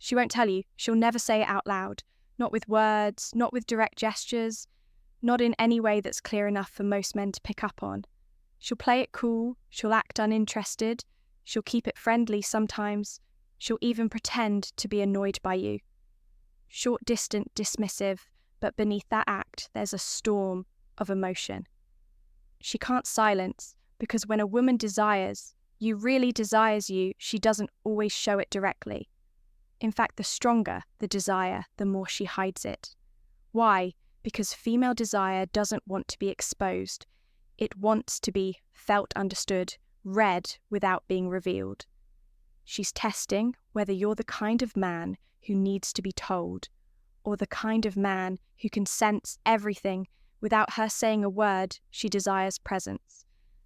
She won't tell you. She'll never say it out loud. Not with words, not with direct gestures, not in any way that's clear enough for most men to pick up on. She'll play it cool, she'll act uninterested, she'll keep it friendly sometimes, she'll even pretend to be annoyed by you. Short, distant, dismissive, but beneath that act, there's a storm of emotion. She can't silence, because when a woman desires, really desires you, she doesn't always show it directly. In fact, the stronger the desire, the more she hides it. Why? Because female desire doesn't want to be exposed. It wants to be felt understood, read without being revealed. She's testing whether you're the kind of man who needs to be told, or the kind of man who can sense everything without her saying a word. She desires presence.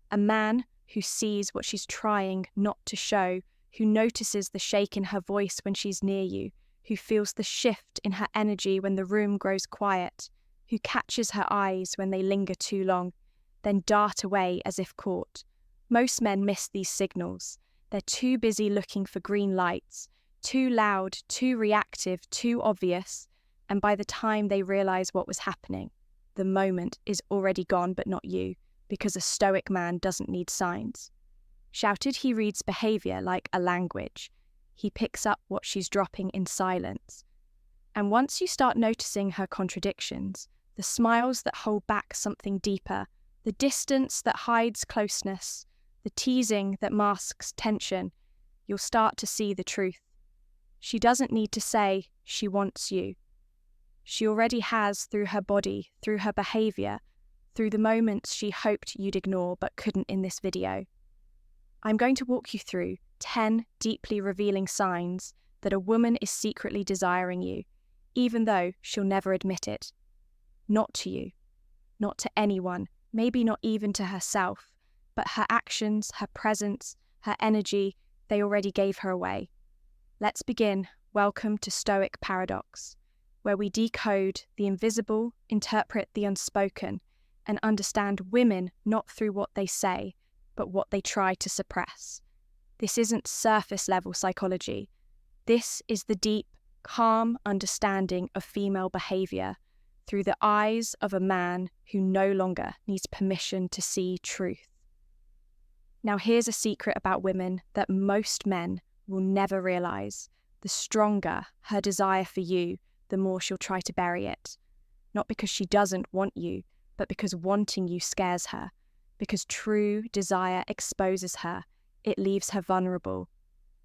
A man who sees what she's trying not to show, who notices the shake in her voice when she's near you, who feels the shift in her energy when the room grows quiet, who catches her eyes when they linger too long, then dart away as if caught. Most men miss these signals. They're too busy looking for green lights, too loud, too reactive, too obvious, and by the time they realize what was happening, the moment is already gone, but not you, because a stoic man doesn't need signs. Shouted, he reads behavior like a language. He picks up what she's dropping in silence. And once you start noticing her contradictions, the smiles that hold back something deeper, the distance that hides closeness, the teasing that masks tension, you'll start to see the truth. She doesn't need to say she wants you. She already has, through her body, through her behavior, through the moments she hoped you'd ignore but couldn't in this video. I'm going to walk you through 10 deeply revealing signs that a woman is secretly desiring you, even though she'll never admit it. Not to you, not to anyone, maybe not even to herself, but her actions, her presence, her energy, they already gave her away. Let's begin. Welcome to Stoic Paradox, where we decode the invisible, interpret the unspoken, and understand women not through what they say, but what they try to suppress. This isn't surface-level psychology. This is the deep, calm understanding of female behavior through the eyes of a man who no longer needs permission to see truth. Now here's a secret about women that most men will never realize. The stronger her desire for you, the more she'll try to bury it. Not because she doesn't want you, but because wanting you scares her. Because true desire exposes her, it leaves her vulnerable.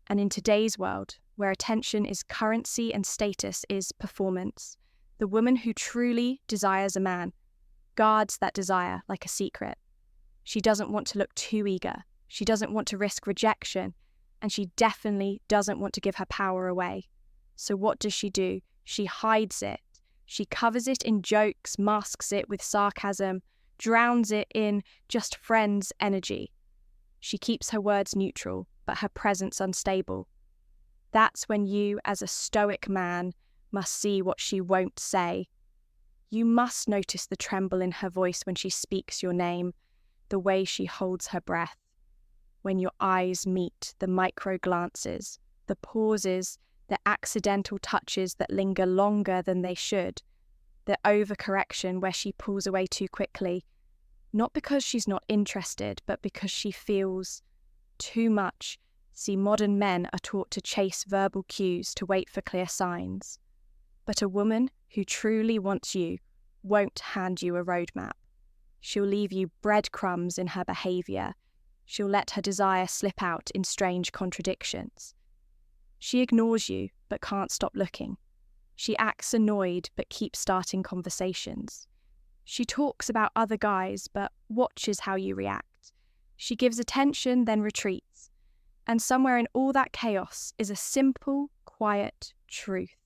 And in today's world, where attention is currency and status is performance, the woman who truly desires a man guards that desire like a secret. She doesn't want to look too eager. She doesn't want to risk rejection. And she definitely doesn't want to give her power away. So what does she do? She hides it. She covers it in jokes, masks it with sarcasm, drowns it in just friends' energy. She keeps her words neutral, but her presence unstable. That's when you, as a stoic man, must see what she won't say. You must notice the tremble in her voice when she speaks your name, the way she holds her breath. When your eyes meet, the micro glances, the pauses, the accidental touches that linger longer than they should, the overcorrection where she pulls away too quickly, not because she's not interested, but because she feels too much. See, modern men are taught to chase verbal cues, to wait for clear signs. But a woman who truly wants you won't hand you a roadmap. She'll leave you breadcrumbs in her behavior. She'll let her desire slip out in strange contradictions. She ignores you, but can't stop looking. She acts annoyed, but keeps starting conversations. She talks about other guys, but watches how you react. She gives attention, then retreats. And somewhere in all that chaos is a simple, quiet truth.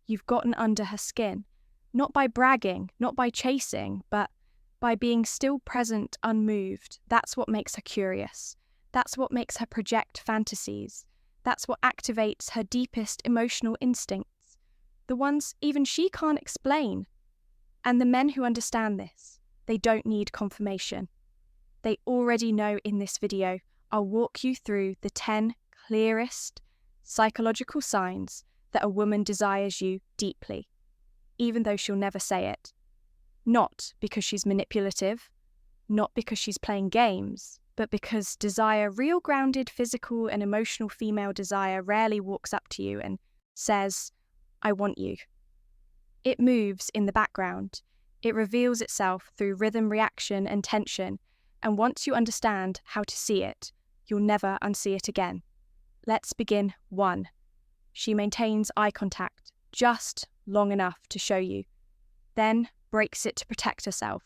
You've gotten under her skin, not by bragging, not by chasing, but by being still present, unmoved. That's what makes her curious. That's what makes her project fantasies. That's what activates her deepest emotional instincts, the ones even she can't explain. And the men who understand this, they don't need confirmation. They already know in this video. I'll walk you through the 10 clearest psychological signs that a woman desires you deeply, even though she'll never say it. Not because she's manipulative, not because she's playing games, but because desire, real grounded physical and emotional female desire, rarely walks up to you and says, "I want you." It moves in the background. It reveals itself through rhythm, reaction, and tension, and once you understand how to see it, you'll never unsee it again. Let's begin 1. She maintains eye contact just long enough to show you, then breaks it to protect herself.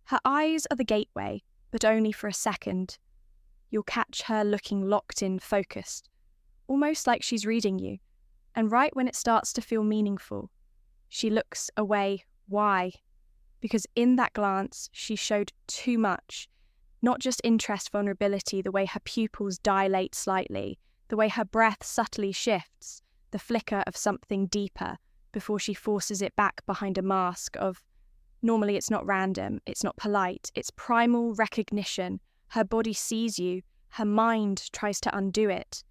Her eyes are the gateway, but only for a second. You'll catch her looking locked in, focused, almost like she's reading you, and right when it starts to feel meaningful, she looks away. Why? Because in that glance, she showed too much. Not just interest, vulnerability, the way her pupils dilate slightly, the way her breath subtly shifts, the flicker of something deeper before she forces it back behind a mask of, normally it's not random, it's not polite, it's primal recognition. Her body sees you, her mind tries to undo it.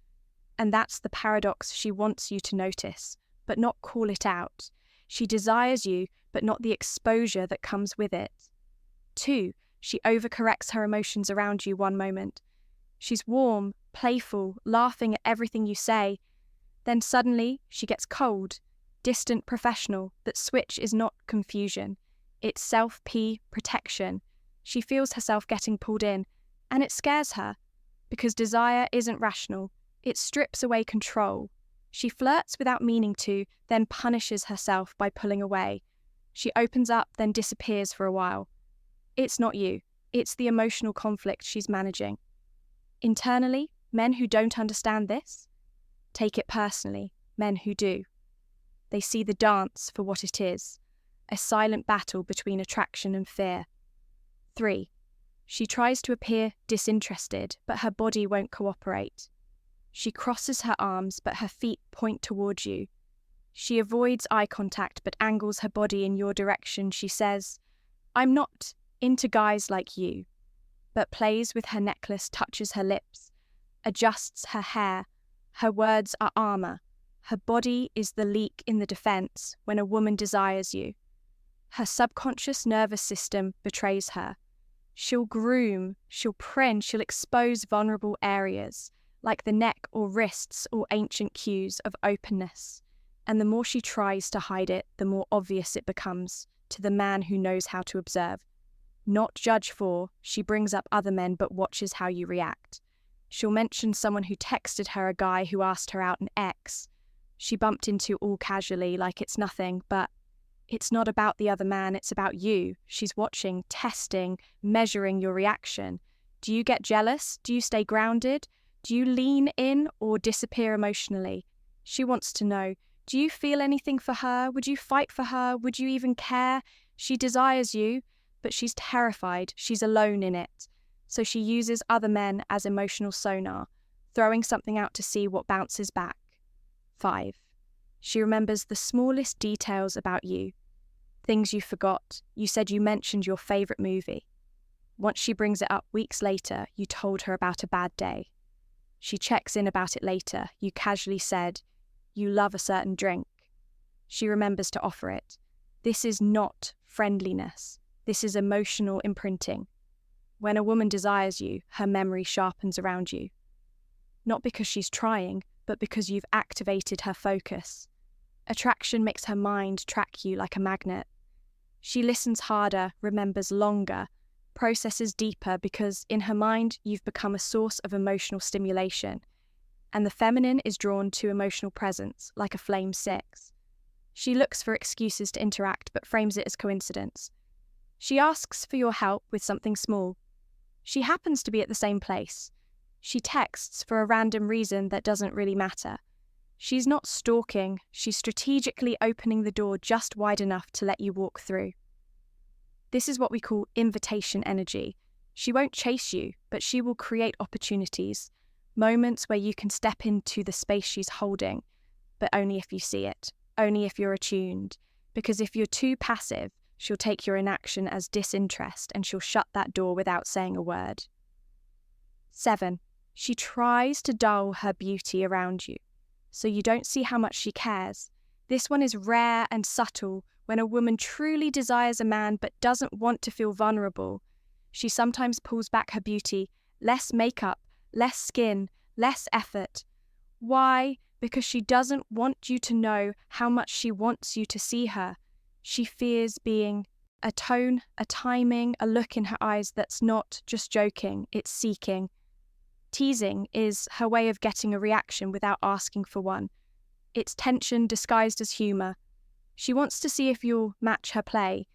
And that's the paradox she wants you to notice, but not call it out. She desires you, but not the exposure that comes with it. 2, she overcorrects her emotions around you one moment. She's warm, playful, laughing at everything you say. Then suddenly, she gets cold, distant, professional. That switch is not confusion. It's self-P protection. She feels herself getting pulled in, and it scares her, because desire isn't rational. It strips away control. She flirts without meaning to, then punishes herself by pulling away. She opens up, then disappears for a while. It's not you. It's the emotional conflict she's managing. Internally, men who don't understand this take it personally. Men who do, they see the dance for what it is, a silent battle between attraction and fear. 3, she tries to appear disinterested, but her body won't cooperate. She crosses her arms, but her feet point towards you. She avoids eye contact, but angles her body in your direction. She says, "I'm not into guys like you," but plays with her necklace, touches her lips, adjusts her hair. Her words are armor. Her body is the leak in the defense when a woman desires you. Her subconscious nervous system betrays her. She'll groom, she'll print, she'll expose vulnerable areas, like the neck or wrists or ancient cues of openness. And the more she tries to hide it, the more obvious it becomes to the man who knows how to observe. Not judge for, she brings up other men but watches how you react. She'll mention someone who texted her a guy who asked her out an ex she bumped into all casually like it's nothing, but it's not about the other man, it's about you. She's watching, testing, measuring your reaction. Do you get jealous? Do you stay grounded? Do you lean in or disappear emotionally? She wants to know, do you feel anything for her? Would you fight for her? Would you even care? She desires you, but she's terrified. She's alone in it. So she uses other men as emotional sonar, throwing something out to see what bounces back. 5, she remembers the smallest details about you. Things you forgot. You said you mentioned your favourite movie. Once she brings it up weeks later, you told her about a bad day. She checks in about it later. You casually said, you love a certain drink. She remembers to offer it. This is not friendliness. This is emotional imprinting. When a woman desires you, her memory sharpens around you. Not because she's trying, but because you've activated her focus. Attraction makes her mind track you like a magnet. She listens harder, remembers longer, processes deeper because in her mind you've become a source of emotional stimulation. And the feminine is drawn to emotional presence, like a flame 6. She looks for excuses to interact but frames it as coincidence. She asks for your help with something small. She happens to be at the same place. She texts for a random reason that doesn't really matter. She's not stalking, she's strategically opening the door just wide enough to let you walk through. This is what we call invitation energy. She won't chase you, but she will create opportunities, moments where you can step into the space she's holding, but only if you see it, only if you're attuned. Because if you're too passive, she'll take your inaction as disinterest and she'll shut that door without saying a word. 7, she tries to dull her beauty around you. so you don't see how much she cares. This one is rare and subtle when a woman truly desires a man but doesn't want to feel vulnerable. She sometimes pulls back her beauty, less makeup, less skin, less effort. Why? Because she doesn't want you to know how much she wants you to see her. She fears being a tone, a timing, a look in her eyes that's not just joking, it's seeking. Teasing is her way of getting a reaction without asking for one. It's tension disguised as humour. She wants to see if you'll match her play,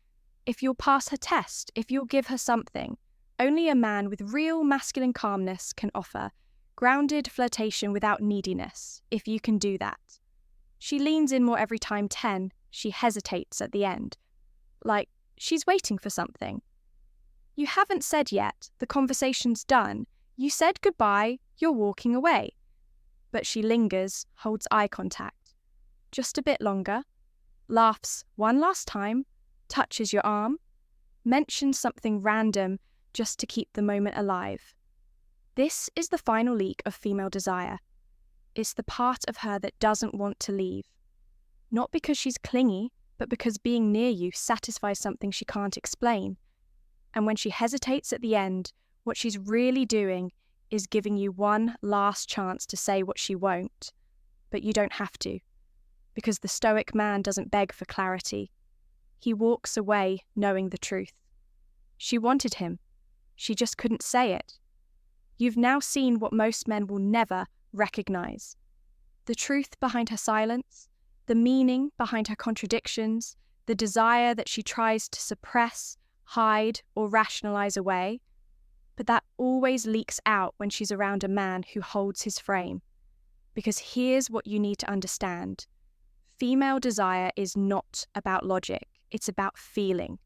if you'll pass her test, if you'll give her something. Only a man with real masculine calmness can offer grounded flirtation without neediness, if you can do that. She leans in more every time 10, she hesitates at the end. Like, she's waiting for something. You haven't said yet, the conversation's done. You said goodbye, you're walking away. But she lingers, holds eye contact. Just a bit longer. Laughs one last time, touches your arm, mentions something random just to keep the moment alive. This is the final leak of female desire. It's the part of her that doesn't want to leave. Not because she's clingy, but because being near you satisfies something she can't explain. And when she hesitates at the end, what she's really doing is giving you one last chance to say what she won't. But you don't have to, because the Stoic man doesn't beg for clarity. He walks away knowing the truth. She wanted him. She just couldn't say it. You've now seen what most men will never recognize. The truth behind her silence, the meaning behind her contradictions, the desire that she tries to suppress, hide, or rationalize away. But that always leaks out when she's around a man who holds his frame. Because here's what you need to understand. Female desire is not about logic, it's about feeling.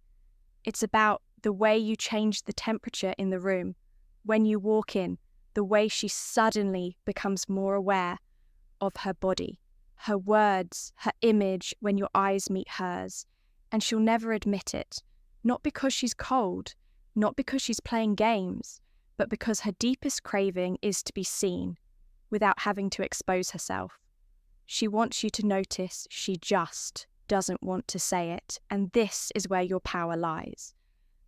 It's about the way you change the temperature in the room. When you walk in, the way she suddenly becomes more aware of her body, her words, her image when your eyes meet hers. And she'll never admit it, not because she's cold, not because she's playing games, but because her deepest craving is to be seen without having to expose herself. She wants you to notice, she just doesn't want to say it, and this is where your power lies.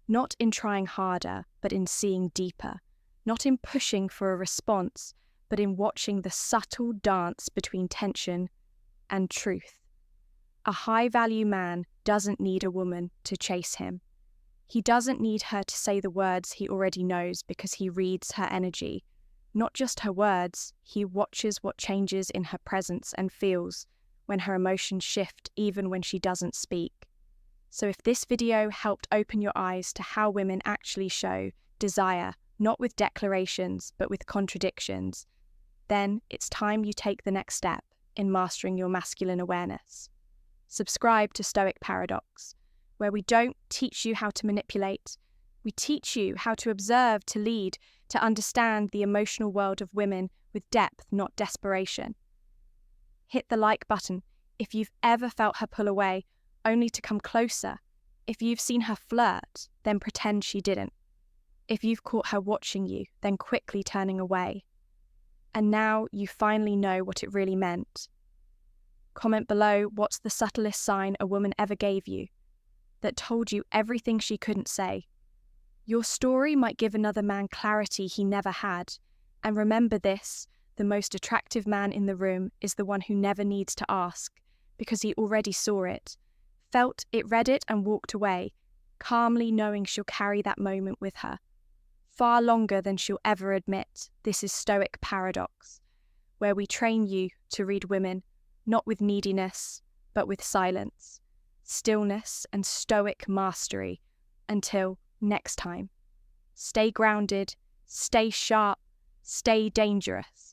Not in trying harder, but in seeing deeper. Not in pushing for a response, but in watching the subtle dance between tension and truth. A high-value man doesn't need a woman to chase him. He doesn't need her to say the words he already knows because he reads her energy. Not just her words, he watches what changes in her presence and feels when her emotions shift even when she doesn't speak. So if this video helped open your eyes to how women actually show desire, not with declarations, but with contradictions, then it's time you take the next step in mastering your masculine awareness. Subscribe to Stoic Paradox, where we don't teach you how to manipulate. We teach you how to observe, to lead, to understand the emotional world of women with depth, not desperation. Hit the like button if you've ever felt her pull away, only to come closer. If you've seen her flirt, then pretend she didn't. If you've caught her watching you, then quickly turning away. And now you finally know what it really meant. Comment below what's the subtlest sign a woman ever gave you that told you everything she couldn't say. Your story might give another man clarity he never had. And remember this, the most attractive man in the room is the one who never needs to ask, because he already saw it, felt it, read it, and walked away, calmly knowing she'll carry that moment with her. Far longer than she'll ever admit. This is Stoic Paradox, where we train you to read women, not with neediness, but with silence, stillness, and stoic mastery. Until next time, stay grounded, stay sharp, stay dangerous.